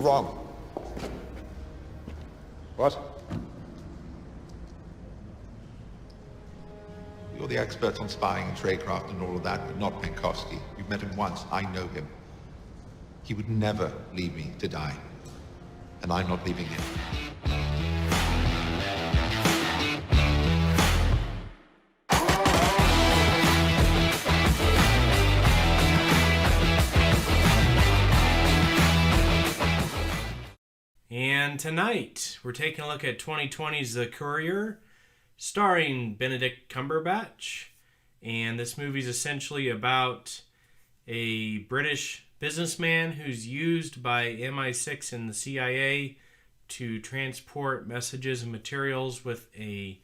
Wrong. What? You're the expert on spying and tradecraft and all of that, but not Penkovsky. You've met him once. I know him. He would never leave me to die. And I'm not leaving him. And tonight, we're taking a look at 2020's The Courier, starring Benedict Cumberbatch. And this movie's essentially about a British businessman who's used by MI6 and the CIA to transport messages and materials with a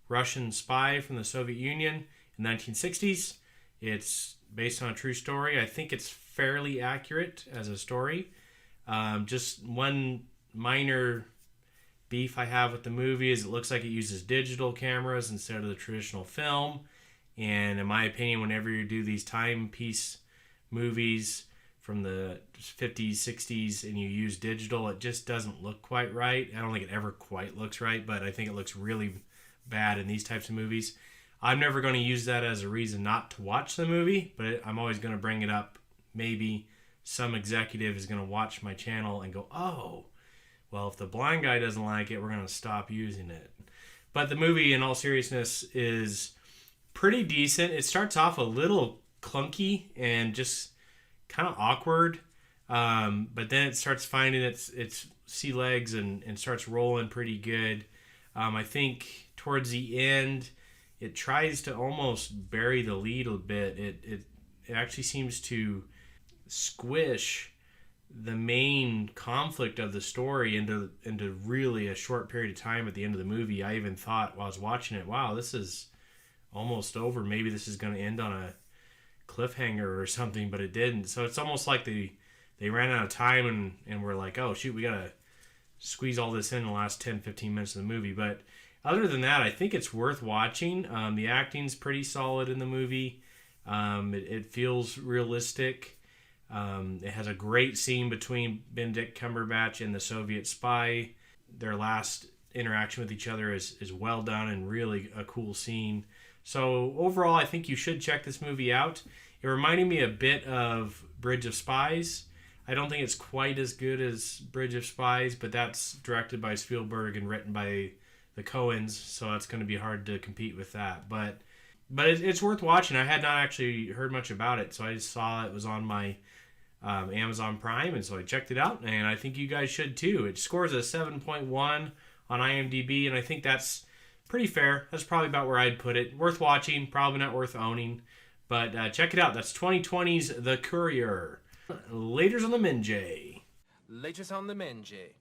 Russian spy from the Soviet Union in the 1960s. It's based on a true story. I think it's fairly accurate as a story. Just one minor beef I have with the movie is it looks like it uses digital cameras instead of the traditional film. And in my opinion, whenever you do these timepiece movies from the 50s, 60s, and you use digital, it just doesn't look quite right. I don't think it ever quite looks right, but I think it looks really bad in these types of movies. I'm never going to use that as a reason not to watch the movie, but I'm always going to bring it up. Maybe some executive is going to watch my channel and go, oh, well, if the blind guy doesn't like it, we're going to stop using it. But the movie, in all seriousness, is pretty decent. It starts off a little clunky and just kind of awkward, but then it starts finding its sea legs and starts rolling pretty good. I think towards the end, it tries to almost bury the lead a bit. It actually seems to squish the main conflict of the story into really a short period of time at the end of the movie. I even thought while I was watching it, wow, this is almost over. Maybe this is going to end on a cliffhanger or something, but it didn't. So it's almost like they ran out of time and were like, oh, shoot, we got to squeeze all this in the last 10, 15 minutes of the movie. But other than that, I think it's worth watching. The acting's pretty solid in the movie. It feels realistic. It has a great scene between Benedict Cumberbatch and the Soviet spy. Their last interaction with each other is well done and really a cool scene. So overall, I think you should check this movie out. It reminded me a bit of Bridge of Spies. I don't think it's quite as good as Bridge of Spies, but that's directed by Spielberg and written by the Coens, so it's going to be hard to compete with that. But it's worth watching. I had not actually heard much about it, so I just saw it was on my Amazon Prime, and so I checked it out, and I think you guys should too. It scores a 7.1 on IMDb, and I think that's pretty fair. That's probably about where I'd put it. Worth watching, probably not worth owning, but check it out. That's 2020's The Courier. Laters on the Menjay. Laters on the Menjay.